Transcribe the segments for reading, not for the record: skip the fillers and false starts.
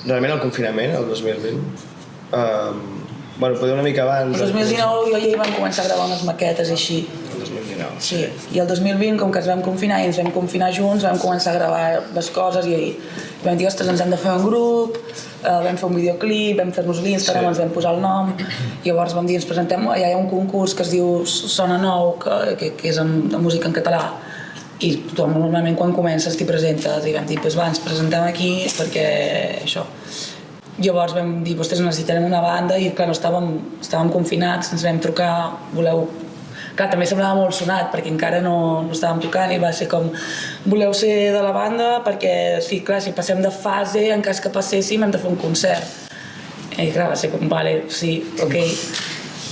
realment el confinament, el 2020, bueno, poder una mica abans... El 2019 jo i ell vam començar a gravar unes maquetes i així. El 2019. Sí, i el 2020, com que ens vam confinar i ens vam confinar junts, vam començar a gravar les coses i vam dir, ostres, ens hem de fer un grup, vam fer un videoclip, vam fer-nos l'Instagram, ens vam posar el nom, i llavors vam dir, ens presentem, hi ha un concurs que es diu Sona Nou, que és de música en català, i tothom normalment quan comences t'hi presentes, i vam dir, doncs va, ens presentem aquí perquè això. Llavors vam dir, ostres, necessitarem una banda i clar, no estàvem confinats, ens vam trucar, voleu... Clar, també semblava molt sonat perquè encara no estàvem tocant i va ser com voleu ser de la banda perquè sí, clar, si passem de fase, en cas que passéssim hem de fer un concert. I clar, va ser com, vale, sí, ok.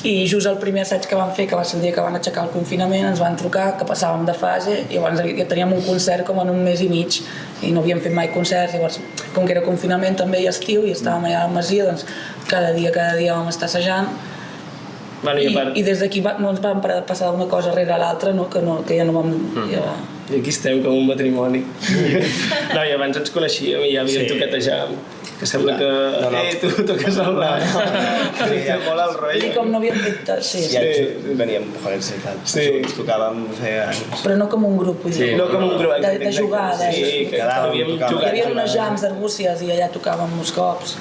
I just el primer assaig que vam fer, que va ser el dia que van aixecar el confinament, ens van trucar que passàvem de fase i llavors ja teníem un concert com en un mes i mig i no havíem fet mai concerts, llavors com que era confinament també i estiu i estàvem allà a la Masia, doncs cada dia vam estar assajant. I des d'aquí no ens vam parar de passar d'una cosa rere l'altra, que ja no vam... I aquí estem com un matrimoni. No, i abans ens coneixíem i ja havíem tocat a jam. Que sembla que... tu toques el blanc. Sí, molt el rotllo. I com no havíem fet... Sí, veníem joder-se i tal. Ens tocàvem feia anys. Però no com un grup, vull dir. No com un grup. De jugar, Sí, que havíem jugat. Hi havia unes jams d'Arbúcies i allà tocàvem uns cops.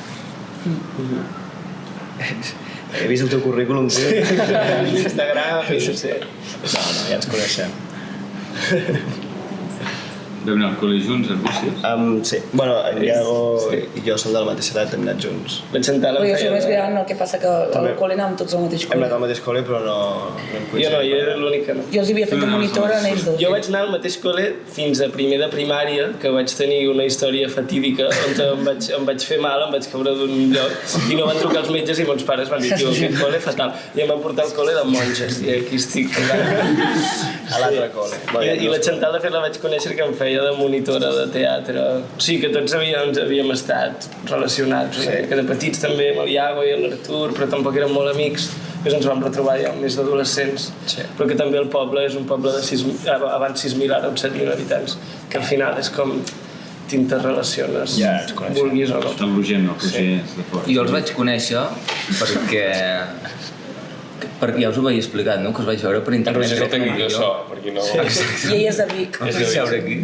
He vist el teu currículum, tio. Instagram, no sé. No, ja ens coneixem. Vam anar al col·le junts, a Arbúcies? Sí. Bueno, en Iago i jo som de la mateixa edat, hem anat junts. Però jo soc més gran, el que passa que al col·le anàvem tots al mateix col·le. Hem anat al mateix col·le, però no hem coincidit. Jo era l'únic que no. Jo els havia fet de monitora en ells dos. Jo vaig anar al mateix col·le fins a primer de primària, que vaig tenir una història fatídica on em vaig fer mal, em vaig caure d'un lloc i no van trucar els metges i meus pares van dir, tio, aquest col·le fatal. I em van portar al col·le de monges i aquí estic. A l'altre col·le. I la Chantal, de fet, la vaig conèixer que em feia de monitora de teatre. Sí, que tots havíem estat relacionats, que de petits també amb el Iago i l'Artur, però tampoc érem molt amics. Després ens vam retrobar ja més d'adolescents, però que també el poble és un poble de abans 6.000, ara uns 7.000 habitants, que al final és com t'interrelaciones, vulguis o no. El Roger no, el Roger és de fora. Jo els vaig conèixer perquè ja us ho vaig explicat, no? Que us vaig veure per internet. El Roger és el tècnic de so, perquè no... I ell és de Vic. Els vaig seure aquí.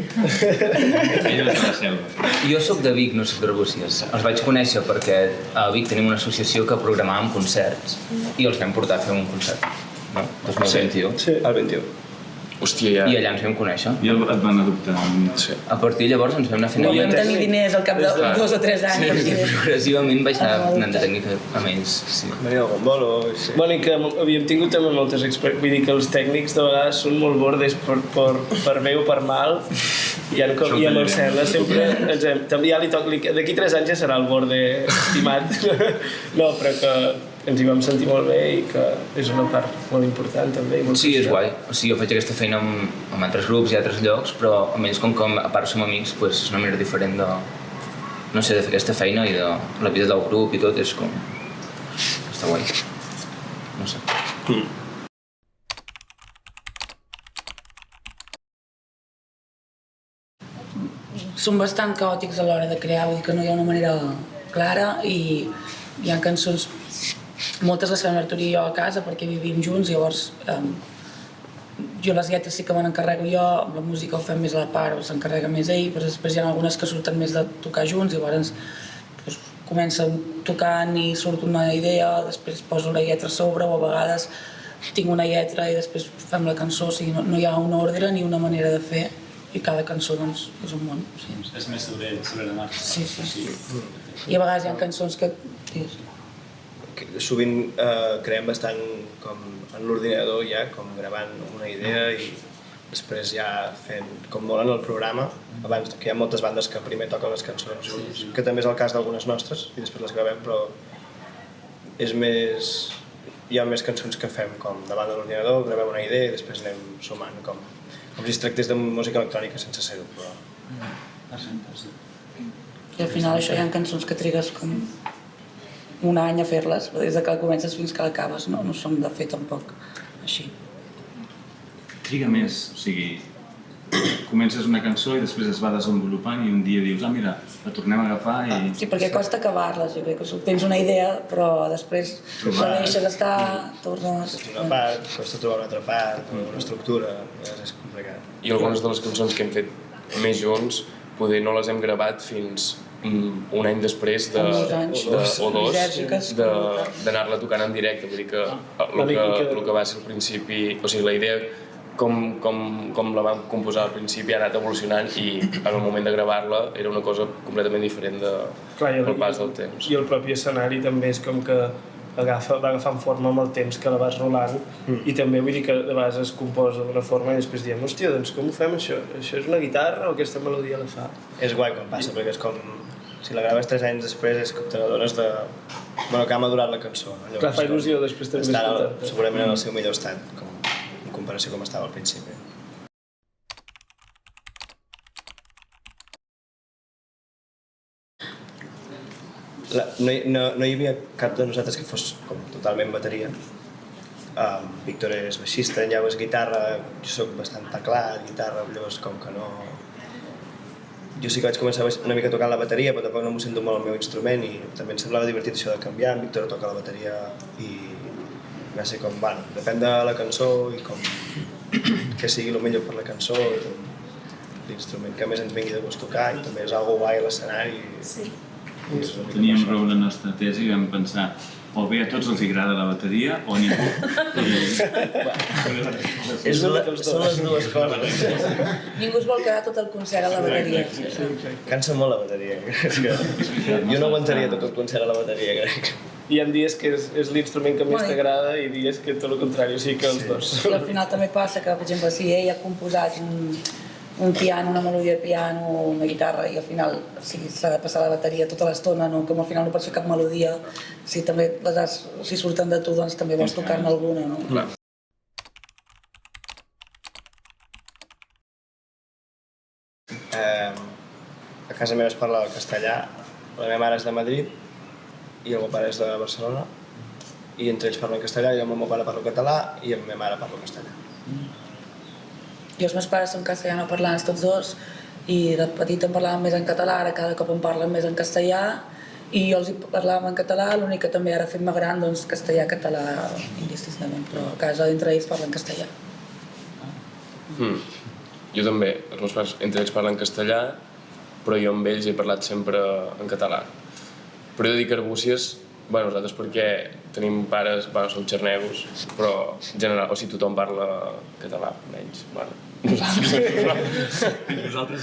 Ell és de la Selva. Jo soc de Vic, no soc d'Arbúcies. Els vaig conèixer perquè a Vic tenim una associació que programàvem concerts i els vam portar a fer un concert, no? 2021. Sí, el 21. Hòstia, ja... I allà ens vam conèixer. I et van adoptar. A partir de llavors ens vam anar fent... No vam tenir diners al cap de 2 o 3 anys. Sí, progressivament vaig anar anant de tècnica amb ells. Venia algun bolo, sí. Bueno, i que havíem tingut també moltes experiències. Vull dir que els tècnics de vegades són molt bordes per bé o per mal. I amb el Serra sempre també ja li toca... D'aquí 3 anys ja serà el borde estimat. No, però que ens hi vam sentir molt bé i que és una part molt important també. Sí, és guai. O sigui, jo faig aquesta feina amb altres grups i altres llocs, però amb ells com que a part som amics, és una manera diferent de, no sé, de fer aquesta feina i de la vida del grup i tot, és com... està guai. No sé. Som bastant caòtics a l'hora de crear, vull dir que no hi ha una manera clara i hi ha cançons, moltes les fem l'Artur i jo a casa perquè vivim junts, llavors jo les lletres sí que me n'encarrego jo, la música ho fem més a la part, s'encarrega més ell, però després hi ha algunes que surten més de tocar junts, llavors comença tocant i surt una idea, després poso la lletra a sobre o a vegades tinc una lletra i després fem la cançó, o sigui, no hi ha un ordre ni una manera de fer i cada cançó doncs, és un món. Sí. És més sobre la marxa. Sí. I a vegades hi ha cançons que... Sovint creem bastant com en l'ordinador ja, com gravant una idea i després ja fent com molt en el programa, abans que hi ha moltes bandes que primer toquen les cançons junts, que també és el cas d'algunes nostres i després les gravem, però és més... hi ha més cançons que fem com davant de l'ordinador, gravem una idea i després anem sumant com si es tractés de música electrònica sense ser-ho, però... I al final això hi ha cançons que trigues com un any a fer-les, des de que comences fins que l'acabes, no som de fer tampoc així. Triga més, o sigui, comences una cançó i després es va desenvolupant i un dia dius, mira, la tornem a agafar i... Sí, perquè costa acabar-les, jo crec que tens una idea, però després la deixes estar, tornes... Una part, costa trobar una altra part, una estructura, és complicat. I algunes de les cançons que hem fet més junts, poder no les hem gravat fins un any després o dos d'anar-la tocant en directe, vull dir que el que va ser al principi, o sigui, la idea com la vam composar al principi ha anat evolucionant i en el moment de gravar-la era una cosa completament diferent del pas del temps. I el propi escenari també és com que va agafant forma amb el temps que la vas rolant i també vull dir que de vegades es composa d'una forma i després diem, hòstia, doncs com ho fem això? Això és una guitarra o aquesta melodia la fa? És guai quan passa, perquè és com... Si la graves 3 anys després és com te n'adones de... Bueno, que ha madurat la cançó. Clar, fa il·lusió després també escoltar. Segurament en el seu millor estat, en comparació com estava al principi. No hi havia cap de nosaltres que fos com totalment bateria. Víctor és baixista, en Llau és guitarra, jo soc bastant teclat, guitarra, llavors com que no... Jo sí que vaig començar una mica tocant la bateria, però tampoc no m'ho sento molt el meu instrument i també em semblava divertit això de canviar, en Víctor toca la bateria i va ser com, bueno, depèn de la cançó i com que sigui el millor per la cançó, l'instrument que més ens vingui de gust tocar i també és algo guai a l'escenari. Sí. Teníem raó la nostra tesi i vam pensar o bé a tots els agrada la bateria o a ningú. Són les dues coses. Ningú es vol quedar tot el concert a la bateria. Cansa molt la bateria. Jo no aguantaria tot el concert a la bateria, crec. Hi ha dies que és l'instrument que més t'agrada i dies que tot el contrari, o sigui que els dos. I al final també passa que, per exemple, si ell ha composat un piano, una melodia de piano o una guitarra i al final s'ha de passar la bateria tota l'estona, no? Com al final no pots fer cap melodia, si també les arts, si surten de tu, doncs també vols tocar-ne alguna, no? Clar. A casa meva es parla el castellà, la meva mare és de Madrid i el meu pare és de Barcelona i entre ells parlen castellà i el meu pare parla català i la meva mare parla castellà. Jo els meus pares són castellanoparlants tots dos i de petit em parlaven més en català, ara cada cop em parlen més en castellà i jo els parlàvem en català, l'únic que també ara fent-me gran, doncs castellà-català indistintament, però a casa entre ells parlen castellà. Jo també, els meus pares entre ells parlen castellà, però jo amb ells he parlat sempre en català. Però he de dir que Arbúcies, bueno, nosaltres perquè tenim pares, bueno, som xarnegos, però en general, o sigui, tothom parla català, menys, bueno, Nosaltres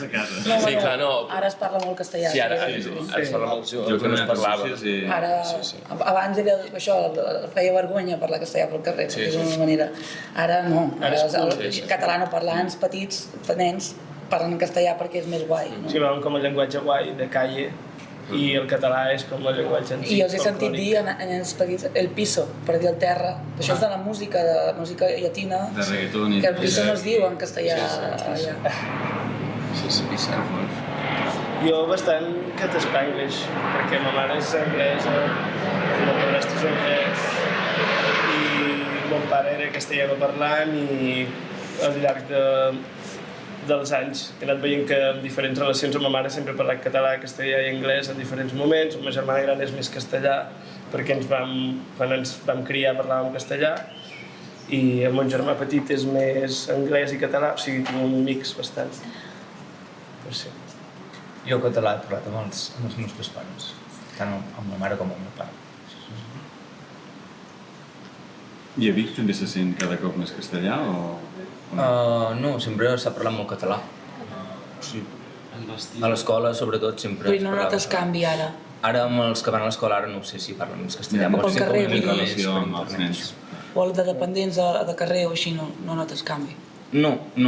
a casa. No, sí, clar, no. Ara es parla molt castellà. Sí, ara es parla molt, jo que no es parlava. Ara, abans era això, feia vergonya parlar castellà pel carrer, per dir-ho d'una manera. Ara no, els catalanoparlants petits, nens, parlen castellà perquè és més guai. Sí, veuen com el llenguatge guai de calle i el català és com el llenguatge antic. I els he sentit dir en els petits el piso, per dir el terra. Això és de la música llatina, de reggaeton, que el piso no es diu en castellà allà. Sí, piso. Jo bastant cat Spanglish, perquè ma mare és anglesa, el meu padrastre és anglès i mon pare era castellano parlant i al llarg dels anys he anat veient que en diferents relacions amb ma mare sempre he parlat català, castellà i anglès en diferents moments. La meva germana gran és més castellà perquè quan ens vam criar parlàvem castellà i el meu germà petit és més anglès i català, o sigui, tinc un mix bastant. Però sí. Jo català he parlat amb els meus dos pares, tant amb la mare com amb el meu pare. I a Vic també se sent cada cop més castellà o...? No, sempre s'ha parlat molt català. Sí. A l'escola, sobretot, sempre Però no notes canvi ara? Ara, amb els que van a l'escola, ara no sé si parlen més castellà. Pel carrer, una mica vull més dir. per amb els nens. O el de dependents de carrer o així, no notes canvi? No. A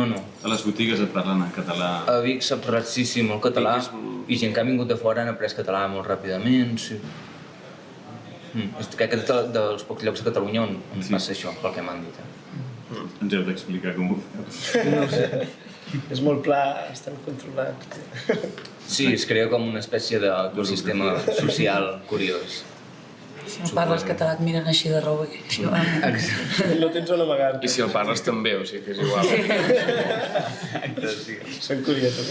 les botigues et parlen en català? A Vic s'ha parlat sí, molt català i gent que ha vingut de fora han après català molt ràpidament, sí. Crec que dels pocs llocs de Catalunya on passa això, pel que m'han dit. Ens heu d'explicar com ho feu. No sé. És molt pla, estan controlats. Sí, es crea com una espècie d'ecosistema social curiós. Si no parles català et miren així de roba. No tens on amagar-te. I si el parles també, o sigui que és igual. Exacte, sí. Són curiosos.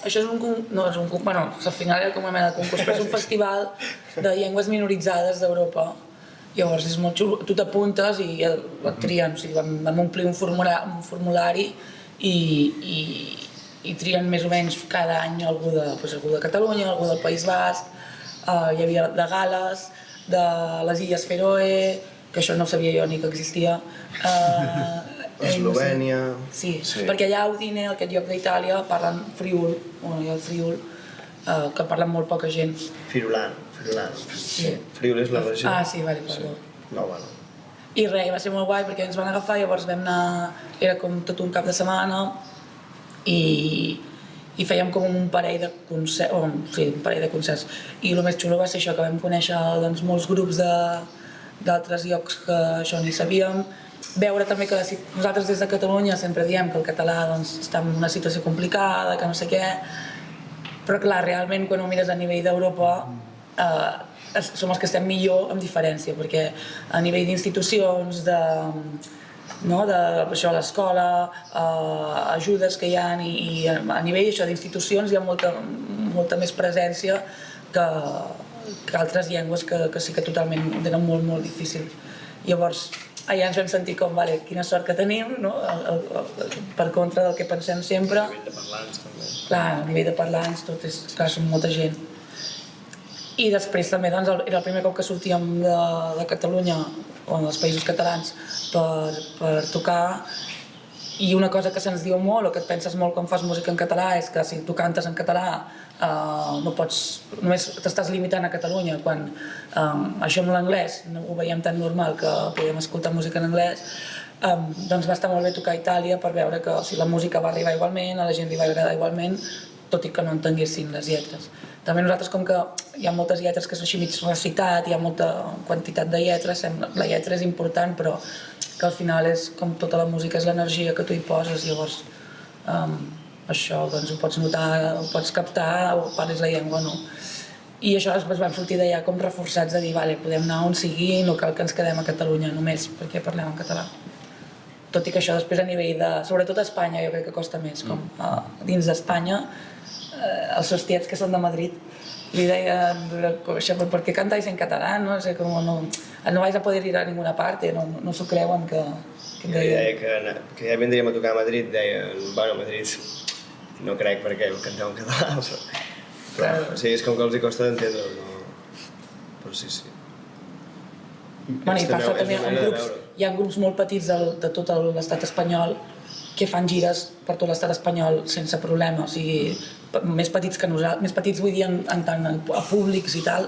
Això és no és un concurs, bueno, al final era com una mena de concurs, però és un festival de llengües minoritzades d'Europa. Llavors és molt xulo, tu t'apuntes i et trien, o sigui, vam omplir un formulari i trien més o menys cada any algú de Catalunya, algú del País Basc, hi havia de Gales, de les Illes Feroe, que això no sabia jo ni que existia, Eslovènia... Sí, perquè allà a Udine, aquest lloc d'Itàlia, parlen friül, hi ha el friül, que parlen molt poca gent. Friulant. Sí. Friül és la regió. Ah, sí, vale, perdó. No, bueno. I res, va ser molt guai perquè ens van agafar, llavors vam anar, era com tot un cap de setmana i fèiem com un parell de concerts, I el més xulo va ser això, que vam conèixer doncs, molts grups d'altres llocs que això ni sabíem, veure també que nosaltres des de Catalunya sempre diem que el català doncs, està en una situació complicada, que no sé què, però clar, realment quan ho mires a nivell d'Europa som els que estem millor amb diferència, perquè a nivell d'institucions, l'escola, ajudes que hi ha i a nivell d'institucions hi ha molta més presència que altres llengües que sí que totalment ho tenen molt, molt difícil. Llavors, allà ens vam sentir com, quina sort que tenim, per contra del que pensem sempre. A nivell de parlants, també. Clar, a nivell de parlants, clar, som molta gent. I després també era el primer cop que sortíem de Catalunya, o dels Països Catalans, per tocar. I una cosa que se'ns diu molt, o que et penses molt quan fas música en català, és que si tu cantes en català no pots, només t'estàs limitant a Catalunya, quan això amb l'anglès no ho veiem tan normal que podem escoltar música en anglès, doncs va estar molt bé tocar a Itàlia per veure que la música va arribar igualment, a la gent li va agradar igualment, tot i que no entenguessin les lletres. També nosaltres, com que hi ha moltes lletres que és així mig recitat, hi ha molta quantitat de lletres, la lletra és important, però que al final és com tota la música, és l'energia que tu hi poses, llavors això doncs ho pots notar, ho pots captar, o parles la llengua o no. I això després vam sortir d'allà com reforçats de dir, podem anar on sigui, no cal que ens quedem a Catalunya només perquè parlem en català. Tot i que això després a nivell de, sobretot a Espanya, jo crec que costa més, com dins d'Espanya, els seus tiets que són de Madrid li deien, ¿por qué cantáis en catalán? No sé, como no vais a poder ir a ninguna parte, no s'ho creuen que deia que ja vindríem a tocar a Madrid, deien, a Madrid no crec perquè canteu en català, però o sigui, és com que els hi costa d'entendre, però sí. I passa també en grups, hi ha grups molt petits de tot l'estat espanyol que fan gires per tot l'estat espanyol sense problema, o sigui, més petits que nosaltres, més petits vull dir en tant a públics i tal,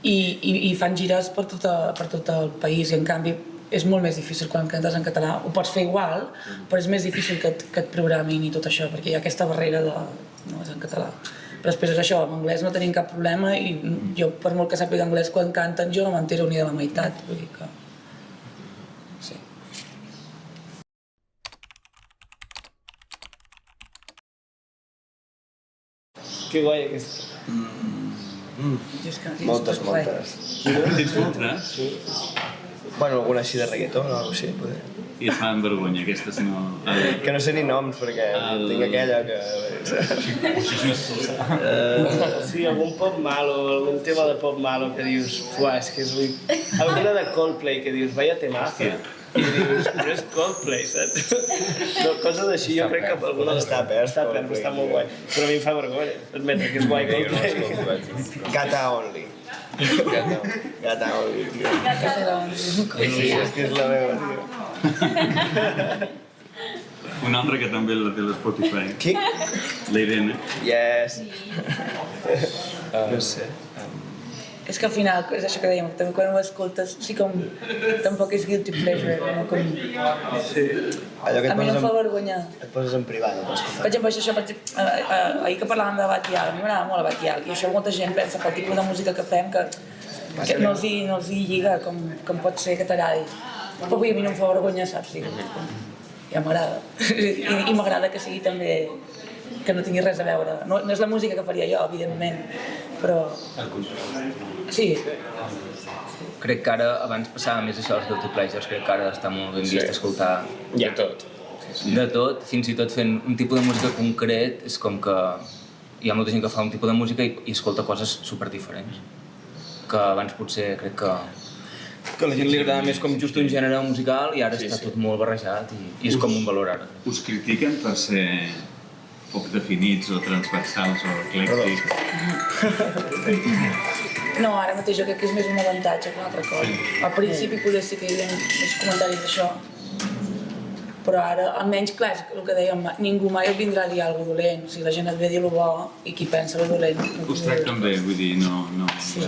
i fan gires per tot el país, i en canvi és molt més difícil quan cantes en català. Ho pots fer igual, però és més difícil que et programin i tot això, perquè hi ha aquesta barrera de no és en català. Però després és això, en anglès no tenim cap problema i jo, per molt que sàpiga anglès, quan canten jo no m'entero ni de la meitat, vull dir que... Sí. Que guai aquesta. Moltes. Tens moltes? Sí. Bueno, alguna així de reggaeton o alguna així, poder. I et fan vergonya, aquestes no... Que no sé ni noms, perquè tinc aquella que... Sí, algun pop malo, algun tema de pop malo que dius, és que és un... Alguna de Coldplay que dius, vaya temazo. I dius, però és Coldplay, saps? No, coses així, jo crec que alguna està pers, està molt guai. Però a mi em fa vergonya admetre que és guai Coldplay. Gata Only. Gata Only, tio. Sí, és que és la meva, tio. Una altra que també la té l'Spotify. Qui? La Irene. Yes. No sé. És que al final, és això que dèiem, també quan ho escoltes, sí com, tampoc és guilty pleasure, no com... Sí. Allò que a mi no em fa vergonya. Et poses en privat, no pots Per exemple, ahir que parlàvem de Batial, a mi m'agrada molt Batial, i això molta gent pensa pel tipus de música que fem que no els hi lliga com pot ser que t'agradi. Però avui a mi no em fa vergonya, saps? Ja m'agrada. I m'agrada que sigui també que no tingui res a veure. No és la música que faria jo, evidentment, però... Sí. Crec que ara, abans passava més això als guilty pleasures, crec que ara està molt ben vist escoltar Ja tot. de tot, fins i tot fent un tipus de música concret, és com que hi ha molta gent que fa un tipus de música i escolta coses superdiferents. Que abans potser crec que a la gent li agrada més com just un gènere musical i ara està tot molt barrejat i és com un valor ara. Us critiquen per ser poc definits o transversals o eclèctics? No, ara mateix jo crec que és més un avantatge que una altra cosa. Al principi poder sí que hi havia més comentaris d'això, però ara, almenys, clar, és el que dèiem, ningú mai et vindrà a dir alguna cosa dolent. O sigui, la gent et ve a dir el bo i qui pensa el dolent. Us tracten bé, vull dir, no... Sí.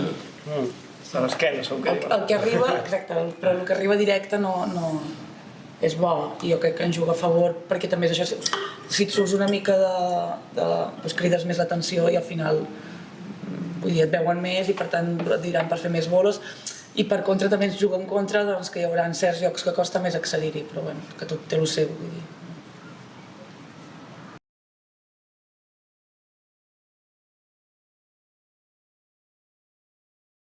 A l'esquena, segur que El que arriba, exacte, però el que arriba directe no és bo i jo crec que ens juga a favor perquè també és això, si et surts una mica doncs crides més l'atenció i al final vull dir, et veuen més i per tant et diran per fer més bolos i per contra també ens juga en contra doncs, que hi haurà certs llocs que costa més accedir-hi, però bueno, que tot té el seu, vull dir.